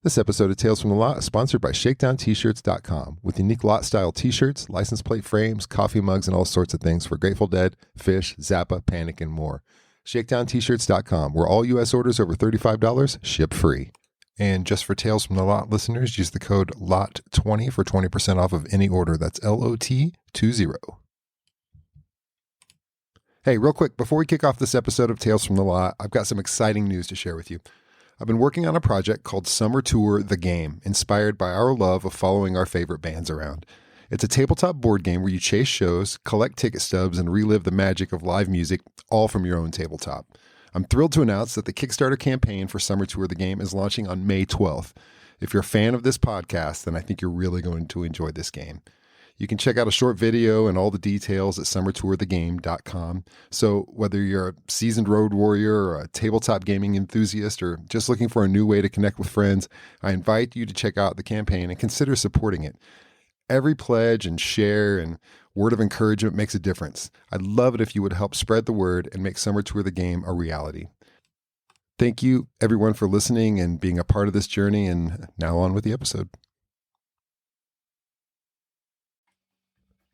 This episode of Tales from the Lot is sponsored by ShakedownT-shirts.com with unique lot-style T-shirts, license plate frames, coffee mugs, and all sorts of things for Grateful Dead, Fish, Zappa, Panic, and more. ShakedownT-shirts.com, where all U.S. orders over $35 ship free. And just for Tales from the Lot listeners, use the code LOT20 for 20% off of any order. That's LOT20. Hey, real quick, before we kick off this episode of Tales from the Lot, I've got some exciting news to share with you. I've been working on a project called Summer Tour The Game, inspired by our love of following our favorite bands around. It's a tabletop board game where you chase shows, collect ticket stubs, and relive the magic of live music, all from your own tabletop. I'm thrilled to announce that the Kickstarter campaign for Summer Tour The Game is launching on May 12th. If you're a fan of this podcast, then I think you're really going to enjoy this game. You can check out a short video and all the details at summertourthegame.com. So whether you're a seasoned road warrior or a tabletop gaming enthusiast or just looking for a new way to connect with friends, I invite you to check out the campaign and consider supporting it. Every pledge and share and word of encouragement makes a difference. I'd love it if you would help spread the word and make Summer Tour the Game a reality. Thank you, everyone, for listening and being a part of this journey. And now on with the episode.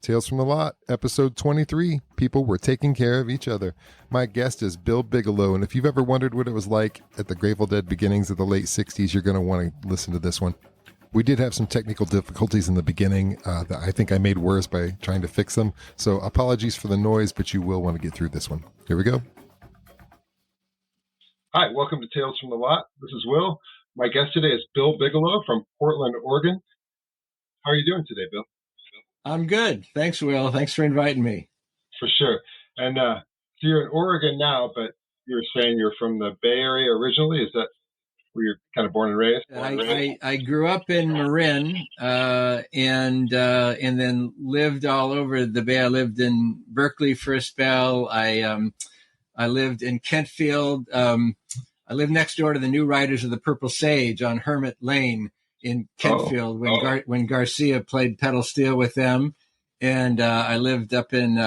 Tales from the Lot, episode 23. People were taking care of each other. My guest is Bill Bigelow, and if you've ever wondered what it was like at the Grateful Dead beginnings of the late 60s, you're going to want to listen to this one. We did have some technical difficulties in the beginning that I think I made worse by trying to fix them, so apologies for the noise, but you will want to get through this one. Here we go. Hi, welcome to Tales from the Lot. This is Will. My guest today is Bill Bigelow from Portland, Oregon. How are you doing today, Bill? I'm good. Thanks, Will. Thanks for inviting me. For sure. And so you're in Oregon now, but you're saying you're from the Bay Area originally? Is that where you're kind of born and raised? I grew up in Marin and then lived all over the Bay. I lived in Berkeley for a spell. I lived in Kentfield. I lived next door to the New Riders of the Purple Sage on Hermit Lane in Kentfield when Garcia played pedal steel with them, and I lived up in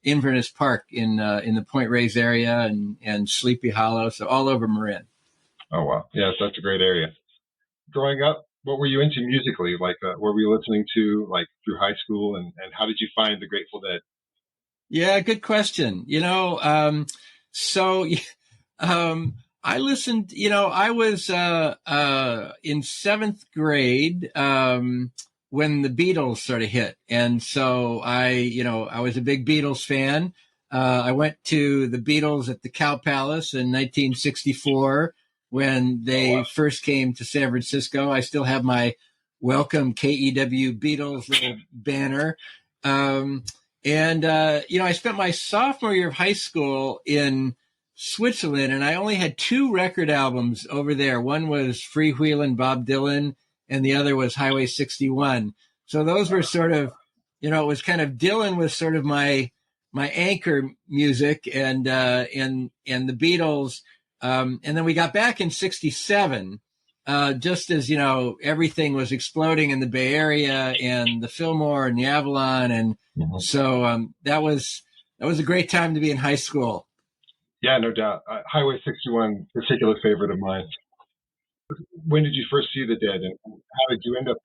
Inverness Park in the Point Reyes area and Sleepy Hollow, so all over Marin. Oh wow, yes, that's a great area. Growing up, what were you into musically? Like, what were you listening to like through high school, and how did you find the Grateful Dead? Yeah, good question. I listened, I was in seventh grade when the Beatles sort of hit. And so I was a big Beatles fan. I went to the Beatles at the Cow Palace in 1964 when they first came to San Francisco. I still have my Welcome KEW Beatles little banner. I spent my sophomore year of high school in Switzerland, and I only had two record albums over there. One was Freewheelin' Bob Dylan, and the other was Highway 61. So those were sort of, it was kind of Dylan was sort of my anchor music, and the Beatles. And then we got back in '67, just as everything was exploding in the Bay Area and the Fillmore and the Avalon, and so that was a great time to be in high school. Yeah, no doubt. Highway 61, particular favorite of mine. When did you first see the Dead, and how did you end up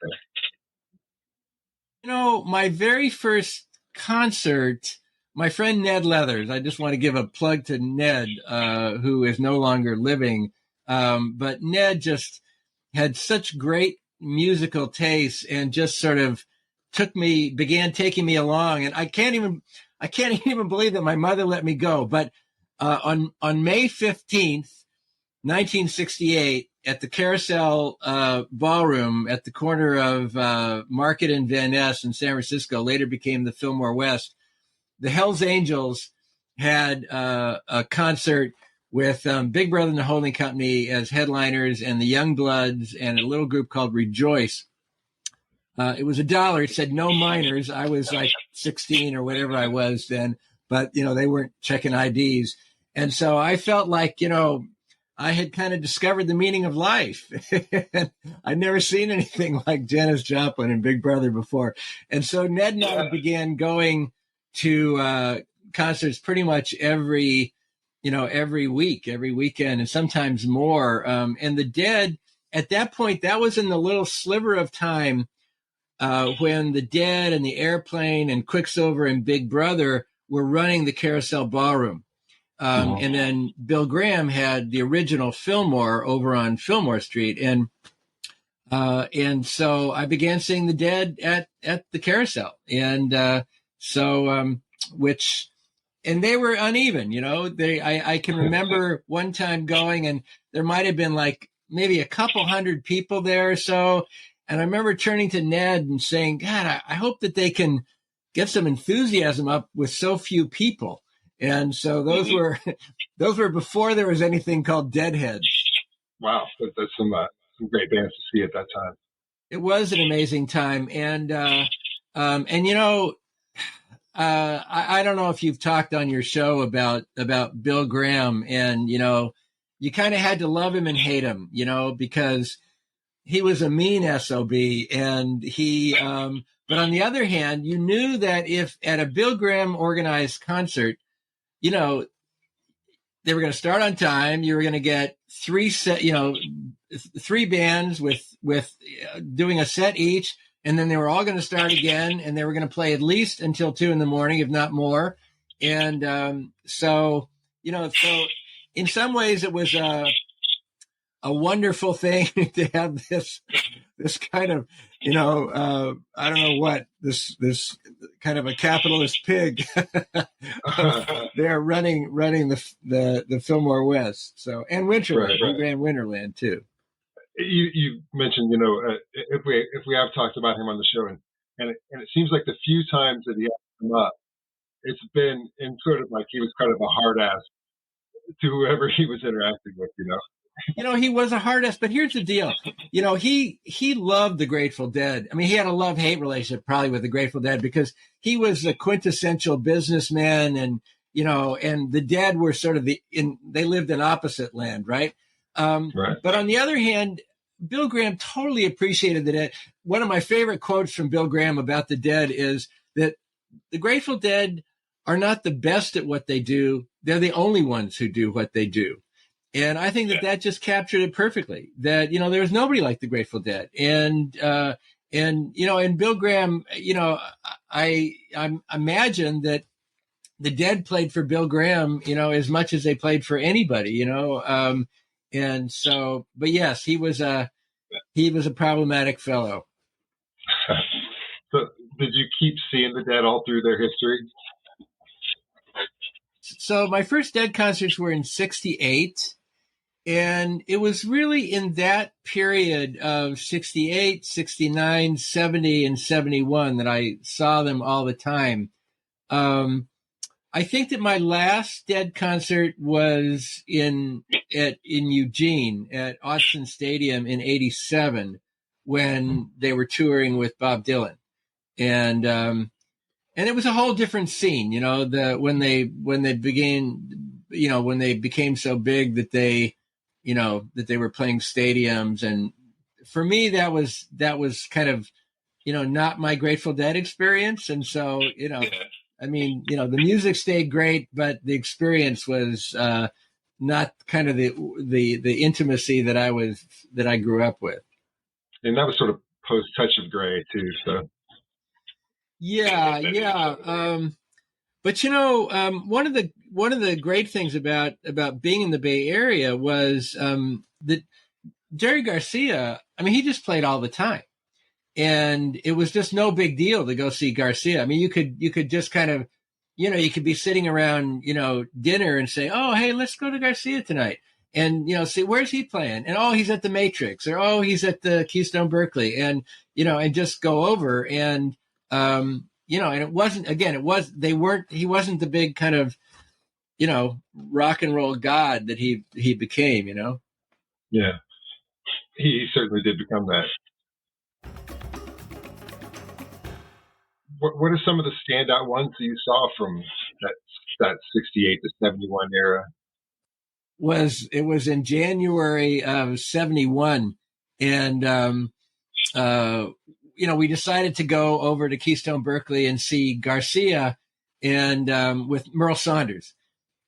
there? My very first concert, my friend Ned Leathers, I just want to give a plug to Ned, who is no longer living. But Ned just had such great musical taste and just sort of began taking me along. And I can't even believe that my mother let me go. But on May 15th, 1968, at the Carousel Ballroom at the corner of Market and Van Ness in San Francisco, later became the Fillmore West, the Hells Angels had a concert with Big Brother and the Holding Company as headliners and the Youngbloods and a little group called Rejoice. It was $1. It said no minors. I was like 16 or whatever I was then, but, they weren't checking IDs. And so I felt like, I had kind of discovered the meaning of life. I'd never seen anything like Janis Joplin and Big Brother before. And so Ned and I began going to concerts pretty much every week, every weekend, and sometimes more. And the Dead at that point, that was in the little sliver of time when the Dead and the Airplane and Quicksilver and Big Brother were running the Carousel Ballroom. And then Bill Graham had the original Fillmore over on Fillmore Street. And so I began seeing the Dead at the Carousel. And and they were uneven, I can remember one time going, and there might have been like maybe a couple hundred people there or so. And I remember turning to Ned and saying, God, I hope that they can get some enthusiasm up with so few people. And so those were before there was anything called Deadheads. Wow, that's some great bands to see at that time. It was an amazing time, and I don't know if you've talked on your show about Bill Graham, and you kind of had to love him and hate him, because he was a mean SOB, and he. But on the other hand, you knew that if at a Bill Graham organized concert, they were going to start on time. You were going to get three bands with doing a set each, and then they were all going to start again, and they were going to play at least until 2 a.m, if not more. And so in some ways it was a wonderful thing to have this kind of, I don't know what, this kind of a capitalist pig there running the Fillmore West. So, and Winterland, right. Ran Winterland too. You mentioned, if we have talked about him on the show, and it seems like the few times that he has come up, it's been in sort of like he was kind of a hard ass to whoever he was interacting with, He was a hard ass, but here's the deal. He loved the Grateful Dead. I mean, he had a love-hate relationship probably with the Grateful Dead because he was a quintessential businessman, and and the Dead were sort of they lived in opposite land, right? Right. But on the other hand, Bill Graham totally appreciated the Dead. One of my favorite quotes from Bill Graham about the Dead is that the Grateful Dead are not the best at what they do. They're the only ones who do what they do. And I think that just captured it perfectly, that, there was nobody like the Grateful Dead. And Bill Graham, I imagine that the Dead played for Bill Graham, as much as they played for anybody, and so, but yes, he was a problematic fellow. So did you keep seeing the Dead all through their history? So my first Dead concerts were in '68. And it was really in that period of 68, 69, 70, and 71 that I saw them all the time. I think that my last Dead concert was in Eugene at Autzen Stadium in '87 when they were touring with Bob Dylan. And it was a whole different scene, when they became so big that they were playing stadiums. And for me, that was kind of, not my Grateful Dead experience. And so, I mean, the music stayed great, but the experience was not kind of the intimacy that I grew up with. And that was sort of post Touch of Grey too. So. Yeah. But one of the great things about being in the Bay Area was that Jerry Garcia, I mean, he just played all the time, and it was just no big deal to go see Garcia. I mean, you could just kind of, you could be sitting around, dinner and say, oh, hey, let's go to Garcia tonight, and see, where's he playing? And oh, he's at the Matrix, or oh, he's at the Keystone Berkeley, and and just go over and. And it wasn't, again, he wasn't the big kind of, rock and roll god that he became, Yeah, he certainly did become that. What are some of the standout ones that you saw from that 68 to 71 era? It was in January of 71. And, we decided to go over to Keystone Berkeley and see Garcia and with Merle Saunders.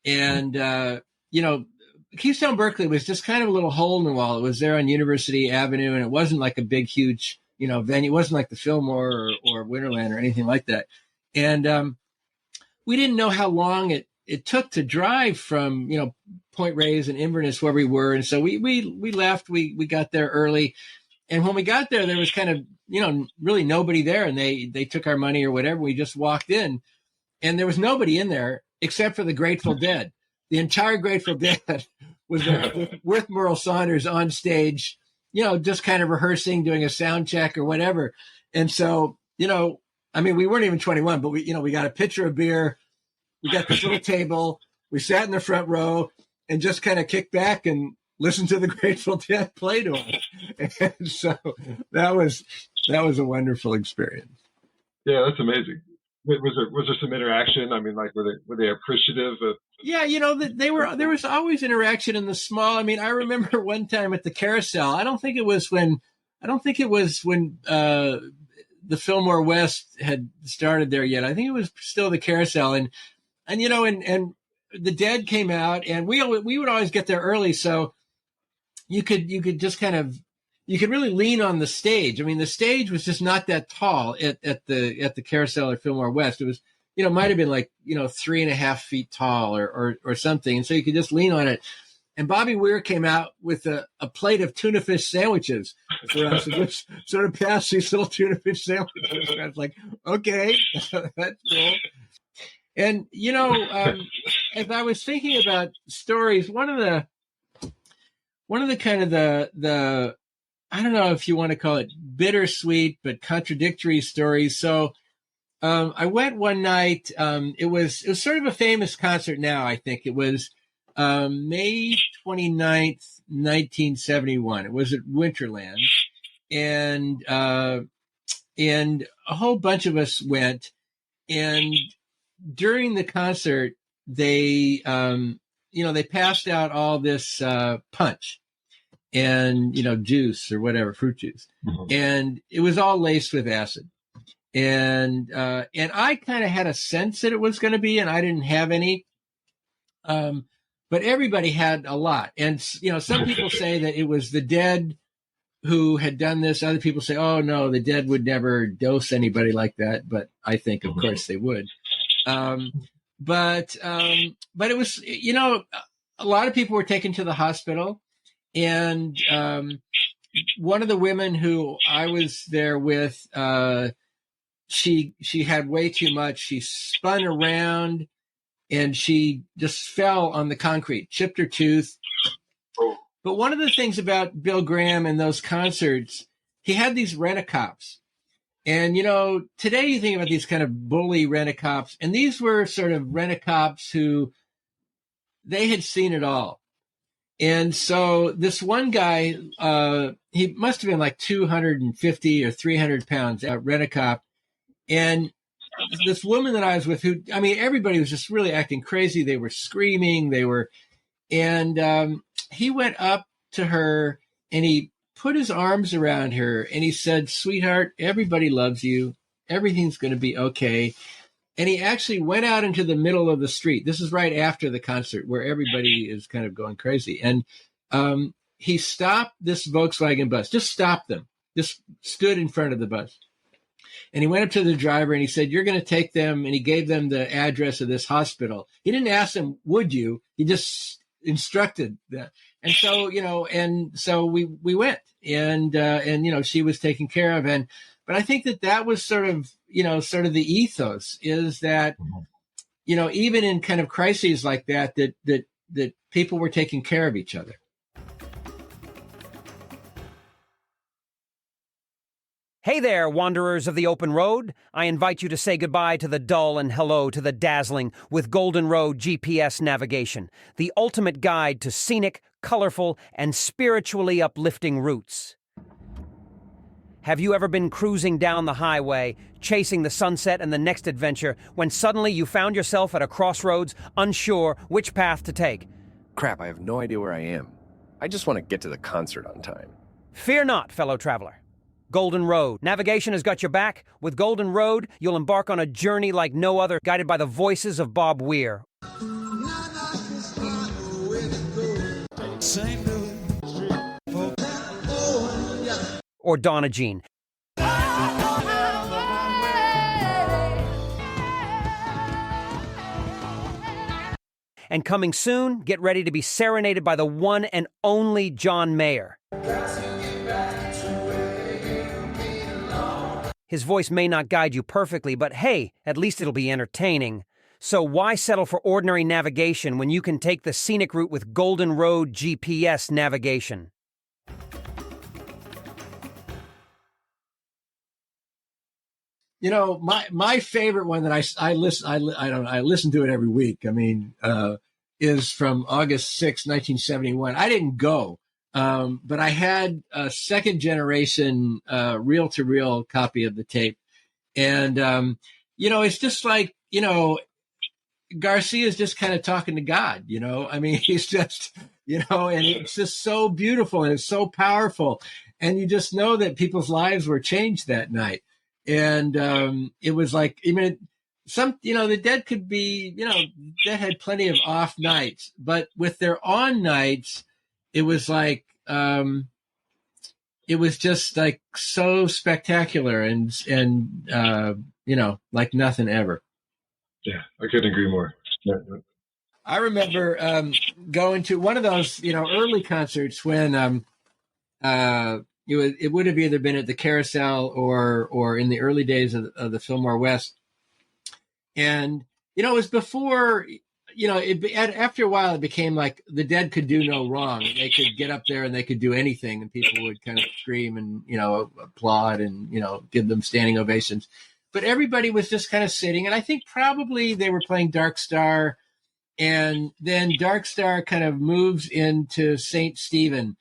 And, Keystone Berkeley was just kind of a little hole in the wall. It was there on University Avenue, and it wasn't like a big, huge, venue. It wasn't like the Fillmore or Winterland or anything like that. And we didn't know how long it took to drive from, Point Reyes and Inverness where we were. And so we left. We got there early. And when we got there, there was kind of, really nobody there. And they took our money or whatever. We just walked in, and there was nobody in there except for the Grateful Dead. The entire Grateful Dead was there with Merle Saunders on stage, just kind of rehearsing, doing a sound check or whatever. And so, we weren't even 21, but we got a pitcher of beer. We got this little table. We sat in the front row and just kind of kicked back and listened to the Grateful Dead play to us. And so that was a wonderful experience. Yeah, that's amazing. Was there some interaction? I mean, like, were they appreciative of? Yeah, there was always interaction in the small. I mean, I remember one time at the Carousel. I don't think it was when the Fillmore West had started there yet. I think it was still the Carousel, and the Dead came out, and we would always get there early, so you could just kind of, you could really lean on the stage. I mean, the stage was just not that tall at the Carousel or Fillmore West. It was, might have been like, 3.5 feet tall or something. And so you could just lean on it. And Bobby Weir came out with a plate of tuna fish sandwiches for us to just sort of pass these little tuna fish sandwiches. And I was like, okay, that's cool. And, as I was thinking about stories, one of the kind of the I don't know if you want to call it bittersweet, but contradictory stories. So I went one night. It was sort of a famous concert now, I think. It was May 29th, 1971. It was at Winterland. And a whole bunch of us went. And during the concert, they passed out all this punch and, juice or whatever, fruit juice. Mm-hmm. And it was all laced with acid. And I kind of had a sense that it was going to be, and I didn't have any. But everybody had a lot. And, some people say that it was the Dead who had done this. Other people say, oh, no, the Dead would never dose anybody like that. But I think, of course, they would. But it was, a lot of people were taken to the hospital. And one of the women who I was there with, she had way too much. She spun around and she just fell on the concrete, chipped her tooth. But one of the things about Bill Graham and those concerts, he had these rent-a-cops. And, today you think about these kind of bully rent-a-cops, and these were sort of rent-a-cops who, they had seen it all. And so this one guy, he must have been like 250 or 300 pounds, rent-a-cop. And this woman that I was with, everybody was just really acting crazy. They were screaming. And he went up to her and he put his arms around her and he said, sweetheart, everybody loves you. Everything's going to be okay. And he actually went out into the middle of the street. This is right after the concert where everybody is kind of going crazy. And he stopped this Volkswagen bus, just stopped them, just stood in front of the bus. And he went up to the driver and he said, you're going to take them. And he gave them the address of this hospital. He didn't ask them, would you? He just instructed them. And so, we went and she was taken care of. But I think that was sort of the ethos is that, even in kind of crises like that people were taking care of each other. Hey there, wanderers of the open road. I invite you to say goodbye to the dull and hello to the dazzling with Golden Road GPS navigation, the ultimate guide to scenic, colorful, and spiritually uplifting routes. Have you ever been cruising down the highway, chasing the sunset and the next adventure, when suddenly you found yourself at a crossroads, unsure which path to take? Crap, I have no idea where I am. I just want to get to the concert on time. Fear not, fellow traveler. Golden Road. Navigation has got your back. With Golden Road, you'll embark on a journey like no other, guided by the voices of Bob Weir. or Donna Jean. And coming soon, get ready to be serenaded by the one and only John Mayer. His voice may not guide you perfectly, but hey, at least it'll be entertaining. So why settle for ordinary navigation when you can take the scenic route with Golden Road GPS navigation? You know, my favorite one that I listen to it every week. I mean, is from August 6, 1971. I didn't go, but I had a second generation reel to reel copy of the tape, and you know, it's just like, you know, Garcia's just kind of talking to God. You know, I mean, he's just, you know, and it's just so beautiful and it's so powerful, and you just know that people's lives were changed that night. And it was like, even some, you know, the Dead could be, you know, Dead had plenty of off nights, but with their on nights, it was like, it was just like so spectacular and you know, like nothing ever. Yeah, I couldn't agree more. Yeah. I remember going to one of those, you know, early concerts when it would have either been at the Carousel or in the early days of the Fillmore West. And, you know, it was before, you know, after a while, it became like the Dead could do no wrong. They could get up there and they could do anything, and people would kind of scream and, you know, applaud and, you know, give them standing ovations. But everybody was just kind of sitting. And I think probably they were playing Dark Star. And then Dark Star kind of moves into St. Stephen.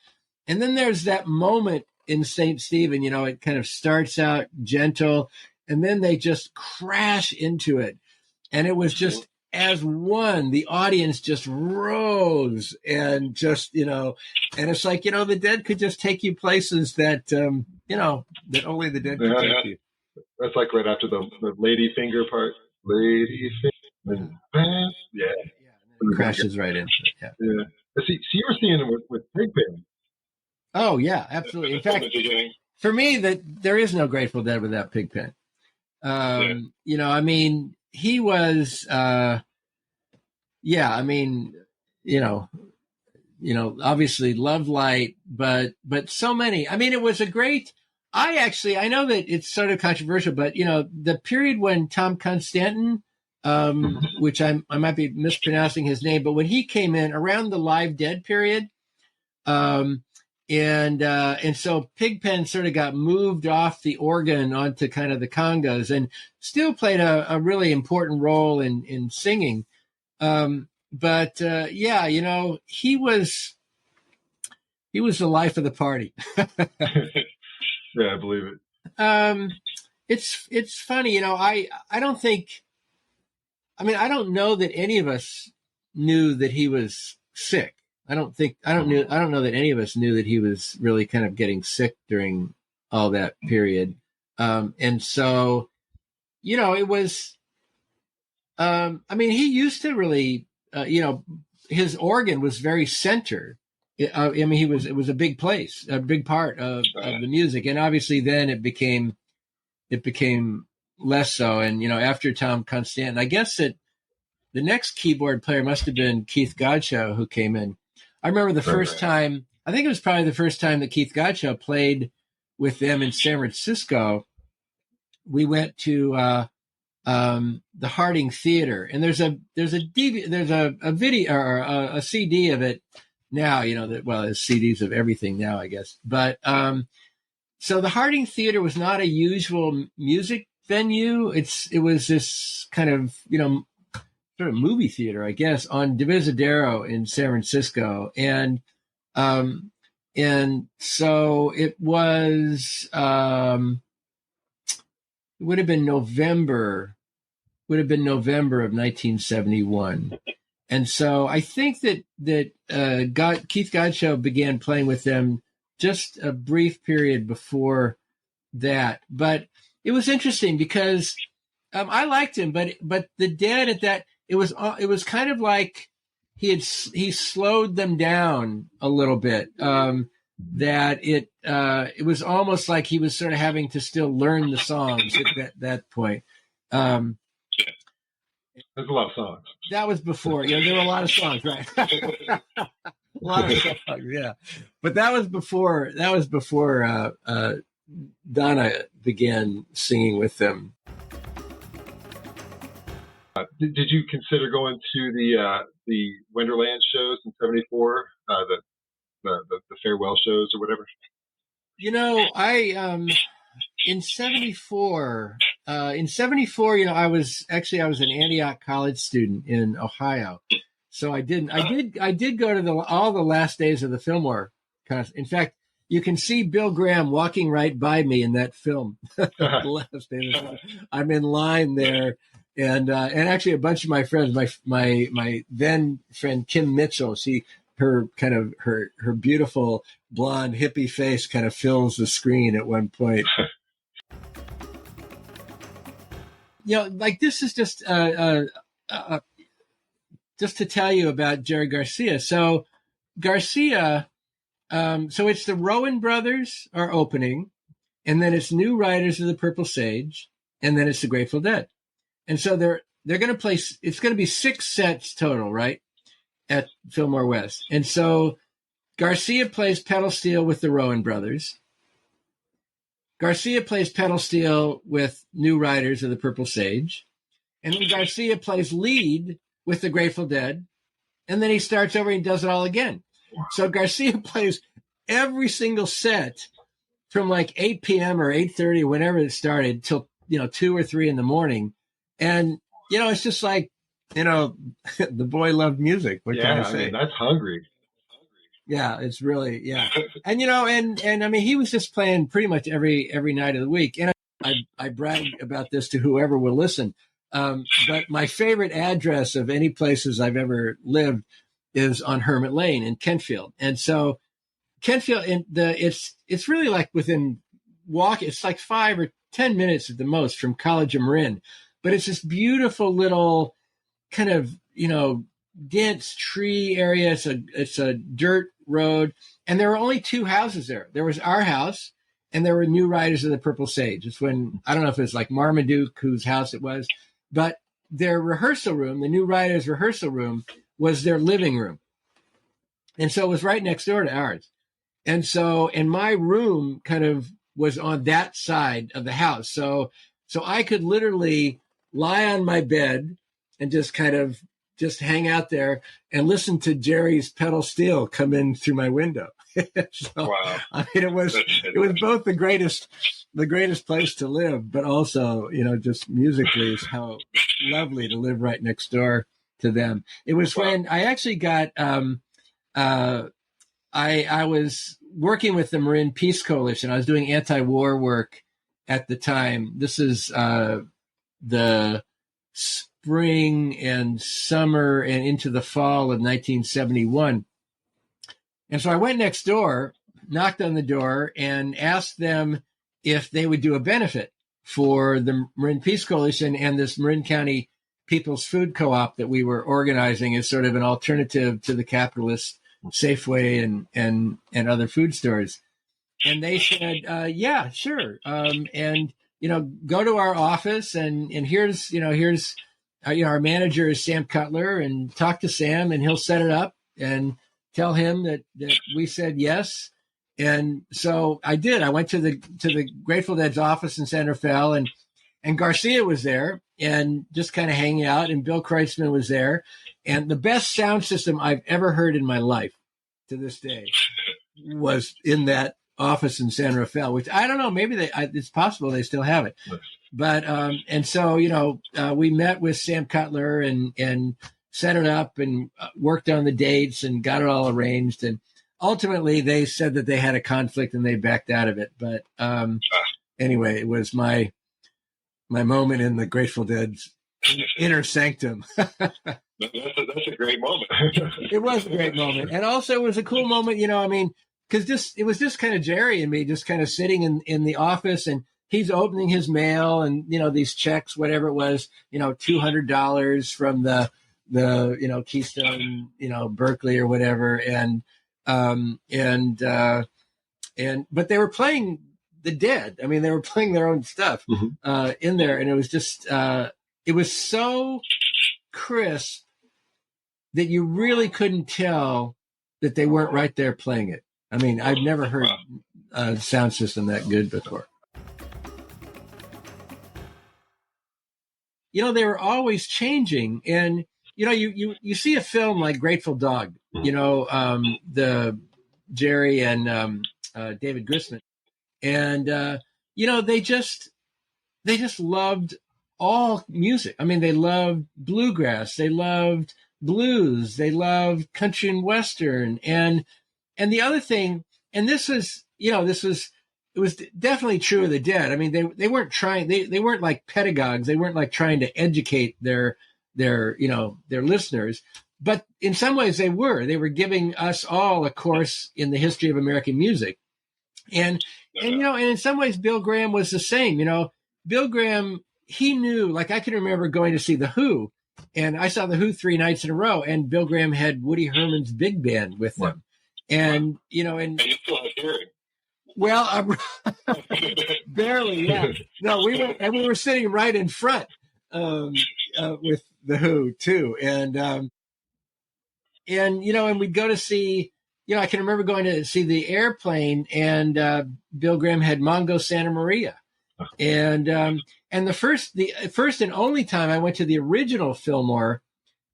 And then there's that moment in St. Stephen, you know, it kind of starts out gentle, and then they just crash into it. And it was just as one, the audience just rose and just, you know, and it's like, you know, the Dead could just take you places that, you know, that only the Dead could take you. That's like right after the lady finger part. Lady finger. Yeah. And it crashes right into it. Yeah. Yeah. See, you were seeing it with Pigpen. Oh, yeah, absolutely. In fact, for me, that there is no Grateful Dead without Pigpen. You know, I mean, he was, I mean, you know, obviously Love Light, but so many. I mean, it was a great. I know that it's sort of controversial, but you know, the period when Tom Constantin, which I might be mispronouncing his name, but when he came in around the Live Dead period, and so Pigpen sort of got moved off the organ onto kind of the congas, and still played a really important role in singing. But yeah, you know, he was the life of the party. Yeah, I believe it. It's funny, you know, I don't think, I mean, I don't know that any of us knew that he was sick. I don't know that any of us knew that he was really kind of getting sick during all that period. And so, you know, it was, I mean, he used to really, you know, his organ was very centered. I mean, it was a big place, a big part of the music. And obviously then it became less so. And, you know, after Tom Constantin, I guess that the next keyboard player must have been Keith Godchaux, who came in. I remember the first time, I think it was probably the first time that Keith Godchaux played with them in San Francisco. We went to the Harding Theater, and there's a video or a CD of it now. You know that, well, there's CDs of everything now, I guess. But so the Harding Theater was not a usual music venue. It was this kind of, you know, sort of movie theater, I guess, on Divisadero in San Francisco, and so it was. It would have been November of 1971. And so I think that Keith Godchaux began playing with them just a brief period before that. But it was interesting because I liked him, but the Dead at that, it was kind of like he slowed them down a little bit. That it was almost like he was sort of having to still learn the songs at that point. There's a lot of songs. That was before, there were a lot of songs, right? A lot of songs, yeah. But that was before Donna began singing with them. Did you consider going to the Wonderland shows in '74, the farewell shows or whatever? I in '74, I was an Antioch College student in Ohio, so I did go to all the last days of the Fillmore concert. In fact, you can see Bill Graham walking right by me in that film. The last day of the I'm in line there. And actually a bunch of my friends, my then friend Kim Mitchell, her beautiful blonde hippie face kind of fills the screen at one point. This is just to tell you about Jerry Garcia. So Garcia, so it's the Rowan Brothers are opening, and then it's New Riders of the Purple Sage, and then it's the Grateful Dead. And so they're going to play, it's going to be 6 sets total, right, at Fillmore West. And so Garcia plays pedal steel with the Rowan Brothers. Garcia plays pedal steel with New Riders of the Purple Sage. And then Garcia plays lead with the Grateful Dead. And then he starts over and does it all again. So Garcia plays every single set from like 8 p.m. or 8:30 or whenever it started till, 2 or 3 in the morning. And, it's just like, the boy loved music. What can I say? I mean, that's hungry. Yeah, it's really, yeah. And, and I mean, he was just playing pretty much every night of the week. And I brag about this to whoever will listen. But my favorite address of any places I've ever lived is on Hermit Lane in Kentfield. And so Kentfield, it's really like within it's like 5 or 10 minutes at the most from College of Marin. But it's this beautiful little kind of, dense tree area. It's a dirt road. And there were only 2 houses there. There was our house and there were New Riders of the Purple Sage. It's when, I don't know if it's like Marmaduke whose house it was, but their rehearsal room, the New Riders rehearsal room, was their living room. And so it was right next door to ours. And my room kind of was on that side of the house. So I could literally lie on my bed and just kind of hang out there and listen to Jerry's pedal steel come in through my window. Wow. I mean, it was both the greatest place to live, but also, just musically is how lovely to live right next door to them. It was when I actually got, I was working with the Marin Peace Coalition. I was doing anti-war work at the time. This is, the spring and summer and into the fall of 1971. And so I went next door, knocked on the door, and asked them if they would do a benefit for the Marin Peace Coalition and this Marin County People's Food Co-op that we were organizing as sort of an alternative to the capitalist Safeway and other food stores. And they said, yeah, sure. And go to our office and here's our manager is Sam Cutler, and talk to Sam and he'll set it up and tell him that we said yes. And so I did. I went to the Grateful Dead's office in Santa Fe, and Garcia was there and just kind of hanging out, and Bill Kreutzmann was there, and the best sound system I've ever heard in my life to this day was in that office in San Rafael, which I don't know, maybe it's possible they still have it. But, and so, we met with Sam Cutler and set it up and worked on the dates and got it all arranged. And ultimately they said that they had a conflict and they backed out of it. But, anyway, it was my moment in the Grateful Dead's inner sanctum. That's a great moment. It was a great moment. And also it was a cool moment, because it was just kind of Jerry and me just kind of sitting in the office, and he's opening his mail and, these checks, whatever it was, $200 from the Keystone, Berkeley or whatever, but they were playing the Dead. I mean, they were playing their own stuff in there, and it was just it was so crisp that you really couldn't tell that they weren't right there playing it. I mean, I've never heard a sound system that good before. They were always changing, and you see a film like Grateful Dog, the Jerry and David Grisman, and they just loved all music. I mean, they loved bluegrass, they loved blues, they loved country and western, and the other thing, and it was definitely true of the Dead. I mean, they weren't trying, they weren't like pedagogues, they weren't like trying to educate their listeners, but in some ways they were giving us all a course in the history of American music. And in some ways Bill Graham was the same. Bill Graham, he knew, like I can remember going to see The Who, and I saw The Who 3 nights in a row, and Bill Graham had Woody Herman's big band with them. And, and you still have hearing. Well, barely, yeah. No, we were sitting right in front with The Who too, and we'd go to see. I can remember going to see The Airplane, and Bill Graham had Mongo Santa Maria, and the first and only time I went to the original Fillmore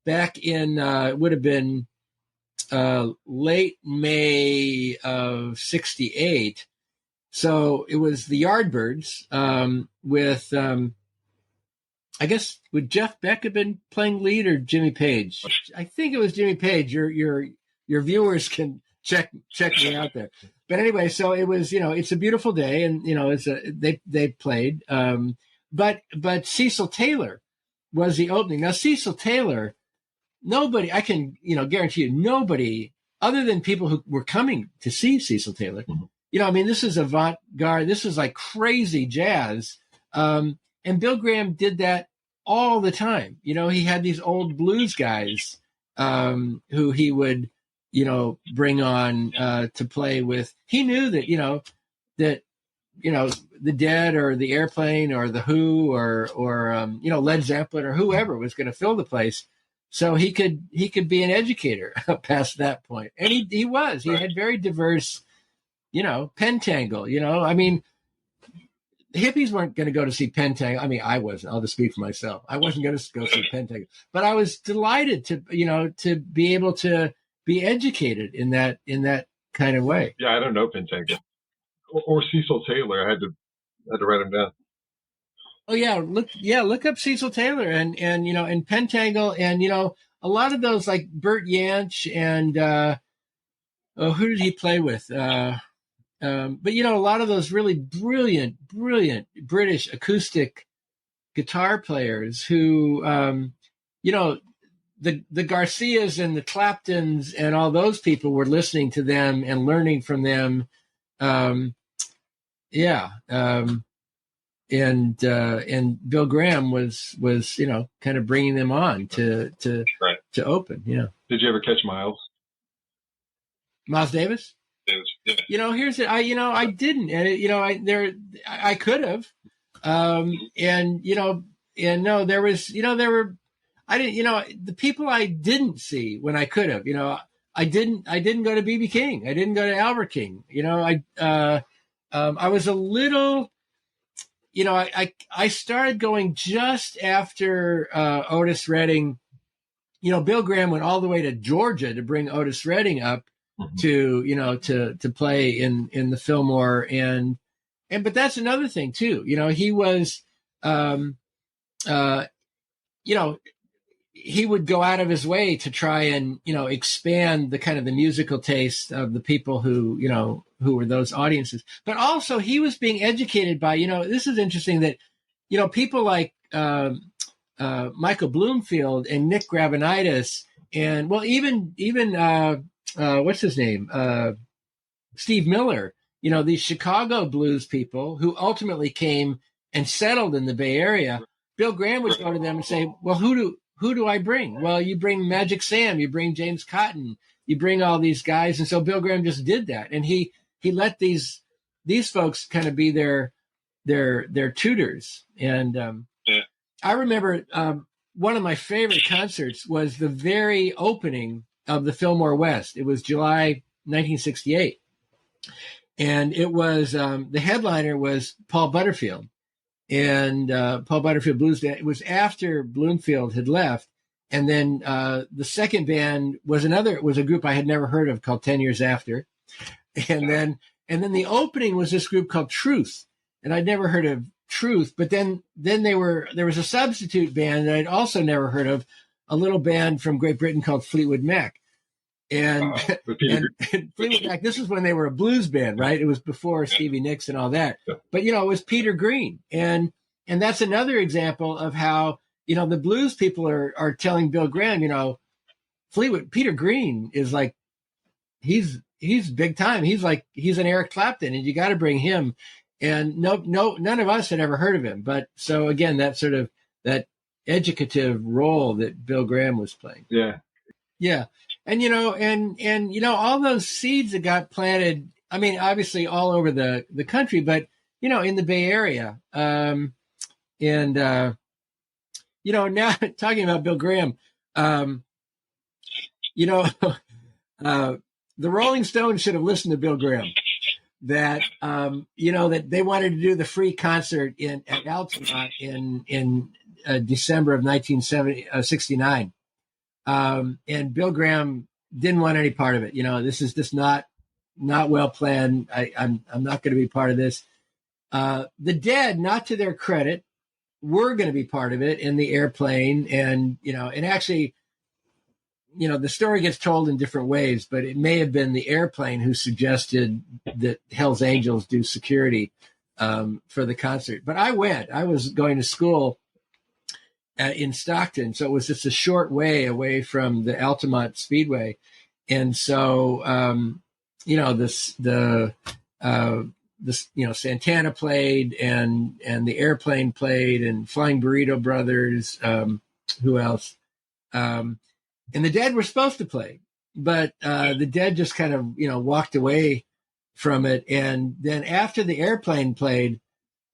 back in it would have been late May of '68. So it was the Yardbirds with, I guess, would Jeff Beck have been playing lead or Jimmy Page? I think it was Jimmy Page. Your viewers can check me out there. But anyway, so it was, It's a Beautiful Day, and they played. But Cecil Taylor was the opening. Now Cecil Taylor, nobody, I can guarantee you, nobody other than people who were coming to see Cecil Taylor. This is avant-garde. This is like crazy jazz. And Bill Graham did that all the time. He had these old blues guys who he would, bring on to play with. He knew that, the Dead or the Airplane or the Who or Led Zeppelin or whoever was going to fill the place. So he could be an educator past that point. And he was. He had very diverse, Pentangle, I mean, the hippies weren't going to go to see Pentangle. I mean, I wasn't. I'll just speak for myself. I wasn't going to go see Pentangle, but I was delighted to be able to be educated in that kind of way. Yeah, I don't know Pentangle or Cecil Taylor. I had to write him down. Oh look up Cecil Taylor and Pentangle, and a lot of those, like Bert Jansch and who did he play with? But a lot of those really brilliant British acoustic guitar players who, the Garcias and the Claptons and all those people were listening to them and learning from them. And Bill Graham was kind of bringing them on to open. Yeah. Did you ever catch Miles? Miles Davis? Yeah. Here's it. I didn't, and I could have, and no, there was, there were, I didn't, the people I didn't see when I could have, I didn't go to BB King, I didn't go to Albert King, I was a little, I started going just after Otis Redding. Bill Graham went all the way to Georgia to bring Otis Redding up to play in the Fillmore, and but that's another thing too. He was, he would go out of his way to try and expand the kind of the musical taste of the people who were those audiences. But also he was being educated by this is interesting that people like Michael Bloomfield and Nick Gravenitis, and even what's his name? Steve Miller, these Chicago blues people who ultimately came and settled in the Bay Area. Bill Graham would go to them and say, well, who who do I bring? Well, you bring Magic Sam, you bring James Cotton, you bring all these guys. And so Bill Graham just did that. And he let these folks kind of be their tutors. And I remember one of my favorite concerts was the very opening of the Fillmore West. It was July 1968. And it was, the headliner was Paul Butterfield. And Paul Butterfield Blues Band. It was after Bloomfield had left. And then the second band was a group I had never heard of called 10 Years After. And then the opening was this group called Truth. And I'd never heard of Truth, but then there was a substitute band that I'd also never heard of, a little band from Great Britain called Fleetwood Mac. And Fleetwood Mac, this is when they were a blues band, right? It was before Stevie Nicks and all that. But, it was Peter Green. And that's another example of how, the blues people are telling Bill Graham, Peter Green is like, he's big time. He's an Eric Clapton, and you got to bring him. And none of us had ever heard of him. But so again, that sort of that educative role that Bill Graham was playing. Yeah. Yeah. And, all those seeds that got planted, I mean, obviously all over the country, but, in the Bay Area. Now talking about Bill Graham, the Rolling Stones should have listened to Bill Graham. That, that they wanted to do the free concert at Altamont in December of 1969. And Bill Graham didn't want any part of it. This is just not well planned. I'm not going to be part of this. The Dead, not to their credit, were going to be part of it in the airplane. And, and actually, the story gets told in different ways, but it may have been the airplane who suggested that Hell's Angels do security for the concert. But I went. I was going to school in Stockton, so it was just a short way away from the Altamont Speedway, and so Santana played, and the airplane played, and Flying Burrito Brothers. Who else? And the Dead were supposed to play, but the Dead just kind of walked away from it, and then after the airplane played,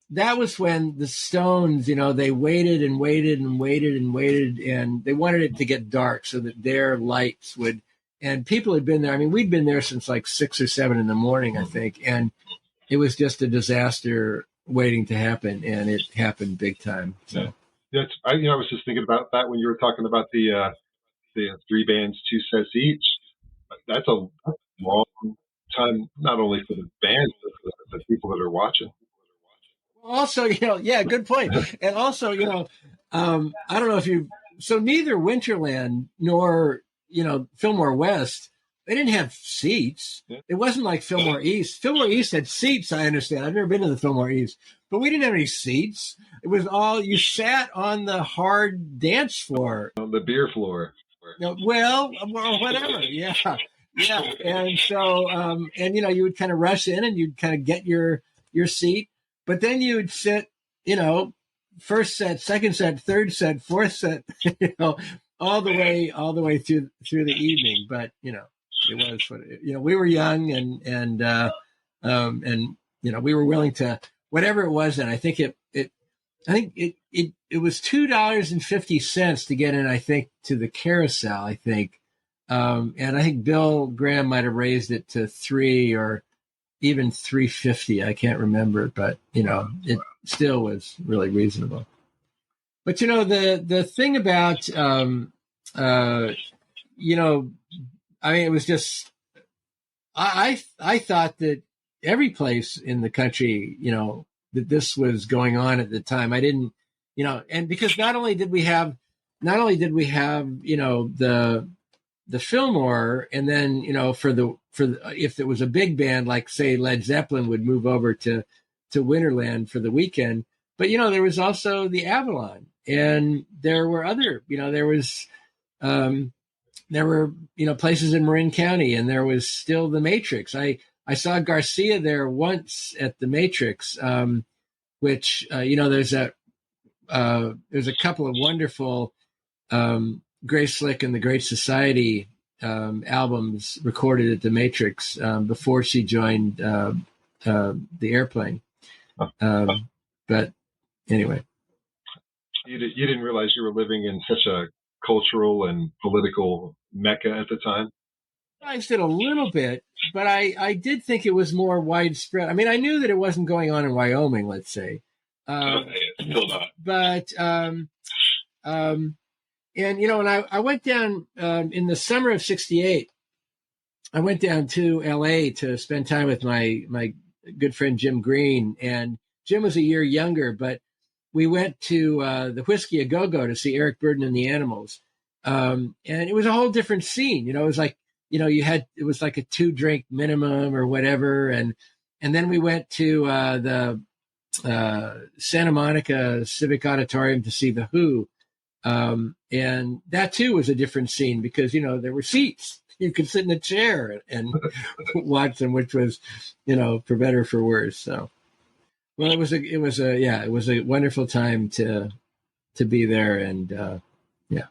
that was when the Stones, they waited and waited and waited and waited, and they wanted it to get dark so that their lights would, and people had been there. I mean, we'd been there since like 6 or 7 in the morning, I think. And it was just a disaster waiting to happen. And it happened big time. So I was just thinking about that when you were talking about the 3 bands, 2 sets each. That's a long time, not only for the bands, but for the people that are watching. Also, good point. And also, I don't know if so neither Winterland nor, Fillmore West, they didn't have seats. Yeah. It wasn't like Fillmore East. Fillmore East had seats, I understand. I've never been to the Fillmore East, but we didn't have any seats. It was all, you sat on the hard dance floor. On the beer floor. Well, whatever. Yeah. Yeah. And so, you would kind of rush in and you'd kind of get your seat. But then you would sit, first set, second set, third set, fourth set, all the way through the evening. But it was what we were young and we were willing to whatever it was. And I think it was $2.50 to get in. I think to the Carousel. I think, and I think Bill Graham might have raised it to $3 or even $3.50. I can't remember, but it still was really reasonable. But the thing about it was just I thought that every place in the country, that this was going on at the time. I didn't, and because not only did we have the Fillmore, and then if it was a big band like say Led Zeppelin would move over to Winterland for the weekend, but there was also the Avalon, and there were other there were places in Marin County, and there was still the Matrix. I saw Garcia there once at the Matrix, which there's a couple of wonderful Grace Slick and the Great Society albums recorded at the Matrix before she joined the Airplane. But anyway. You didn't realize you were living in such a cultural and political mecca at the time? I did a little bit, but I did think it was more widespread. I mean, I knew that it wasn't going on in Wyoming, let's say. Still not. But, and, you know, and I went down in the summer of 68. I went down to LA to spend time with my good friend Jim Green. And Jim was a year younger, but we went to the Whiskey A Go-Go to see Eric Burdon and the Animals. And it was a whole different scene. You know, it was like, you know, it was like a 2-drink minimum or whatever. And then we went to the Santa Monica Civic Auditorium to see The Who. And that too was a different scene because, you know, there were seats. You could sit in a chair and watch them, which was, you know, for better or for worse. So, well, it was a wonderful time to be there. And, yeah.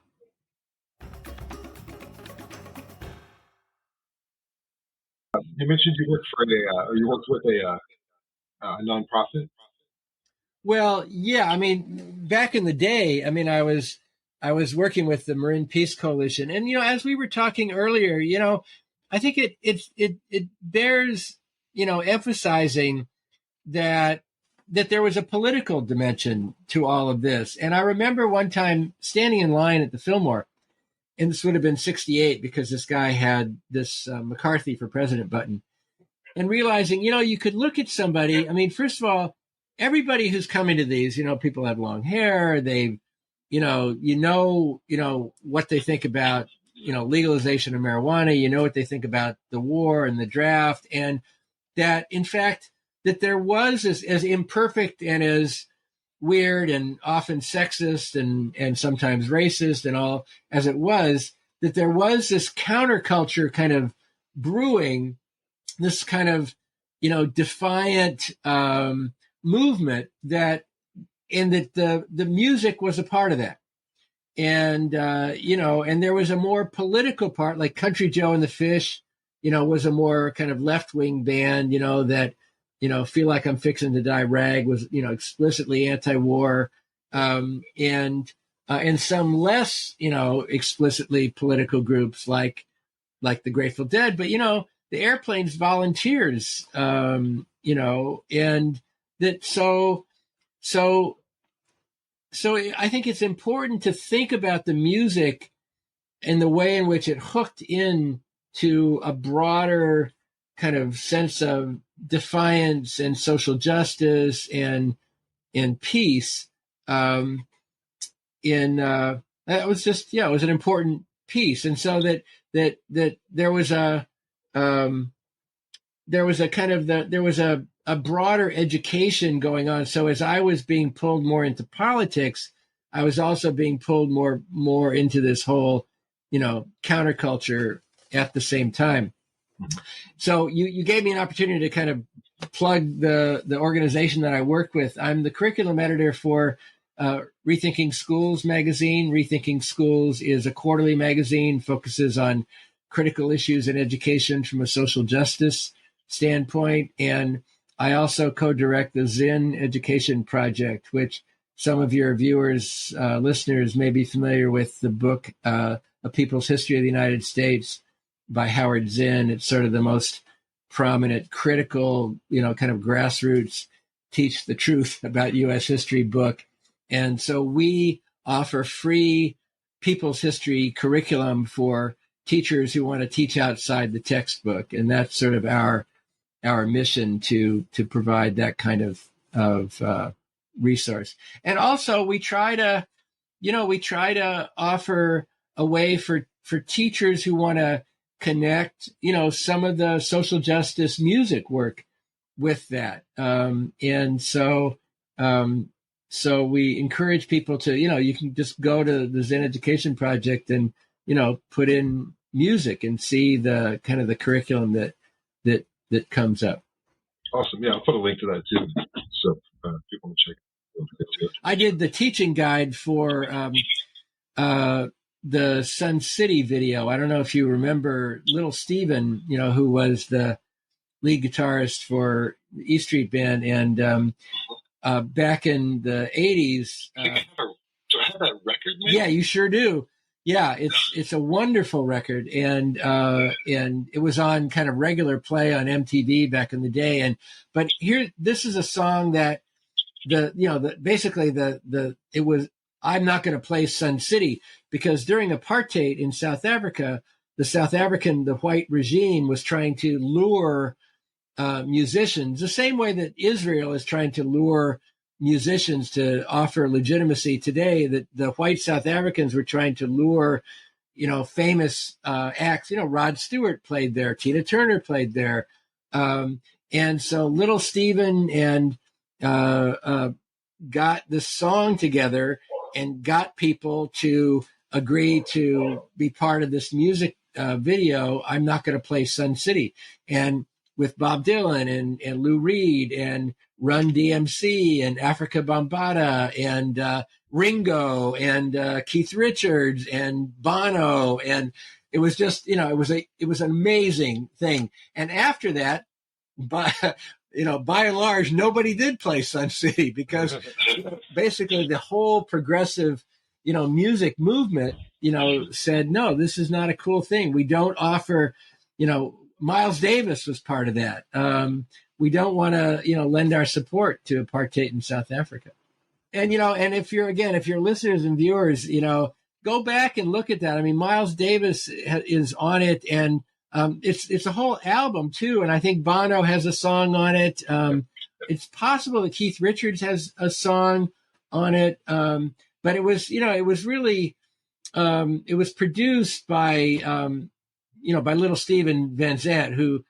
You mentioned you worked with a nonprofit. Well, yeah. I mean, back in the day, I mean, I was working with the Marin Peace Coalition, and you know, as we were talking earlier, you know, I think it bears, you know, emphasizing that there was a political dimension to all of this. And I remember one time standing in line at the Fillmore, and this would have been 68 because this guy had this McCarthy for President button, and realizing, you know, you could look at somebody. I mean, first of all, everybody who's coming to these, you know, people have long hair. They, you know what they think about, you know, legalization of marijuana. You know what they think about the war and the draft, and that in fact that there was as imperfect and as weird and often sexist and sometimes racist and all as it was, that there was this counterculture kind of brewing, this kind of, you know, defiant movement that, and that the music was a part of that. And, you know, and there was a more political part, like Country Joe and the Fish, you know, was a more kind of left-wing band, you know, that, you know, Feel Like I'm Fixing to Die Rag was, you know, explicitly anti-war, and some less, you know, explicitly political groups like the Grateful Dead, but, you know, the Airplane's volunteers, you know, and that, so I think it's important to think about the music and the way in which it hooked in to a broader kind of sense of defiance and social justice and peace. That was just, yeah, it was an important piece. And so that there was a broader education going on. So as I was being pulled more into politics, I was also being pulled more into this whole, you know, counterculture at the same time. So you gave me an opportunity to kind of plug the organization that I work with. I'm the curriculum editor for Rethinking Schools magazine. Rethinking Schools is a quarterly magazine, focuses on critical issues in education from a social justice standpoint. And I also co-direct the Zen Education Project, which some of your viewers, listeners may be familiar with the book, A People's History of the United States by Howard Zinn. It's sort of the most prominent, critical, you know, kind of grassroots teach the truth about U.S. history book. And so we offer free people's history curriculum for teachers who want to teach outside the textbook. And that's sort of our mission to provide that kind of resource. And also we try to offer a way for teachers who want to connect, you know, some of the social justice music work with that. And so we encourage people to, you know, you can just go to the Zen Education Project and, you know, put in music and see the kind of the curriculum that comes up. Awesome. Yeah, I'll put a link to that too, so people can check it. I did the teaching guide for the Sun City video. I don't know if you remember Little Steven, who was the lead guitarist for the E Street Band, and back in the 80s. Do I have that record? Man? Yeah, you sure do. Yeah, it's a wonderful record, and it was on kind of regular play on MTV back in the day. But this is a song that it was. I'm not going to play Sun City because during apartheid in South Africa, the white regime was trying to lure musicians the same way that Israel is trying to lure musicians to offer legitimacy today, that the white South Africans were trying to lure, famous acts. Rod Stewart played there, Tina Turner played there. And so Little Steven and got this song together and got people to agree to be part of this music video. I'm not going to play Sun City. And with Bob Dylan and Lou Reed and Run DMC and Africa Bambaataa and Ringo and Keith Richards and Bono, and it was just it was an amazing thing. And after that, by and large, nobody did play Sun City because basically the whole progressive music movement said no, this is not a cool thing. We don't offer Miles Davis was part of that. We don't want to, lend our support to apartheid in South Africa. And, and if you're listeners and viewers, go back and look at that. I mean, Miles Davis is on it, and it's a whole album too. And I think Bono has a song on it. It's possible that Keith Richards has a song on it. But it was, it was really, it was produced by, by Little Steven Van Zandt, who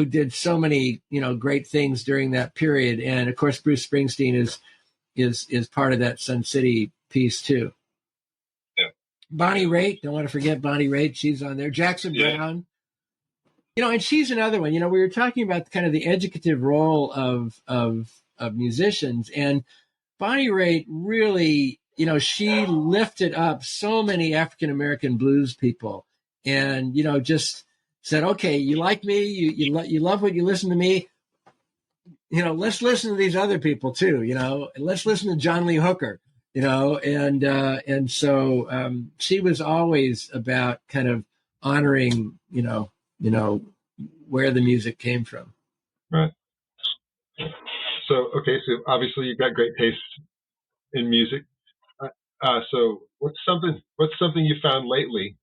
did so many, great things during that period. And of course, Bruce Springsteen is part of that Sun City piece too. Yeah. Bonnie Raitt, don't want to forget Bonnie Raitt. She's on there. Jackson Browne, and she's another one. We were talking about kind of the educative role of musicians, and Bonnie Raitt really, she lifted up so many African-American blues people. And, just said, okay, you like me, you love what you listen to me, let's listen to these other people too, let's listen to John Lee Hooker, and so she was always about kind of honoring, where the music came from. Right. So obviously you've got great taste in music. So what's something you found lately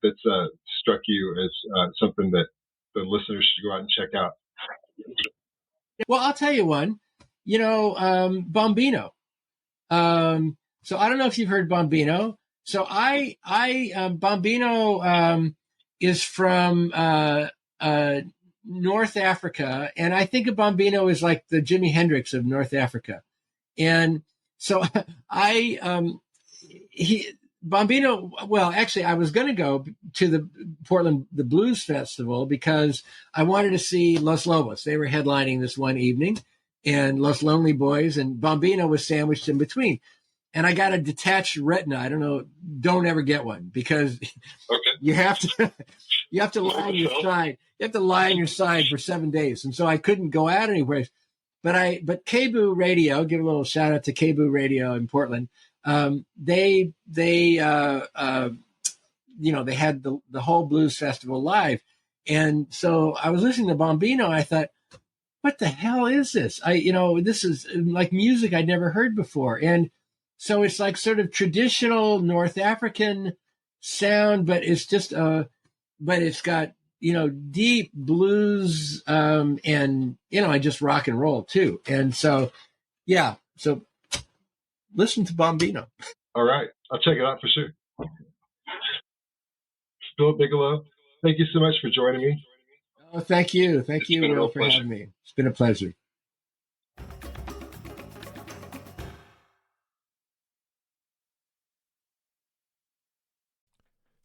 that's struck you as something that the listeners should go out and check out? Well, I'll tell you one. Bombino. So I don't know if you've heard Bombino. So Bombino is from North Africa, and I think of Bombino as like the Jimi Hendrix of North Africa. And so Bombino, well, actually, I was going to go to the Blues Festival because I wanted to see Los Lobos. They were headlining this one evening, and Los Lonely Boys, and Bombino was sandwiched in between. And I got a detached retina. I don't know. Don't ever get one because you have to lie on your side. You have to lie on your side for 7 days. And so I couldn't go out anywhere. But KBOO Radio, give a little shout out to KBOO Radio in Portland. They had the whole blues festival live. And so I was listening to Bombino. And I thought, what the hell is this? This is like music I'd never heard before. And so it's like sort of traditional North African sound, but it's just, but it's got, deep blues, and, just rock and roll too. And so, yeah. So listen to Bombino. All right. I'll check it out for sure. Bill Bigelow, thank you so much for joining me. Oh, thank you. Thank you, Will, for having me. It's been a pleasure.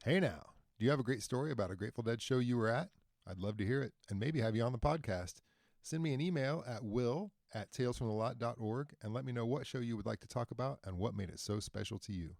Hey now, do you have a great story about a Grateful Dead show you were at? I'd love to hear it and maybe have you on the podcast. Send me an email at will@talesfromthelot.org and let me know what show you would like to talk about and what made it so special to you.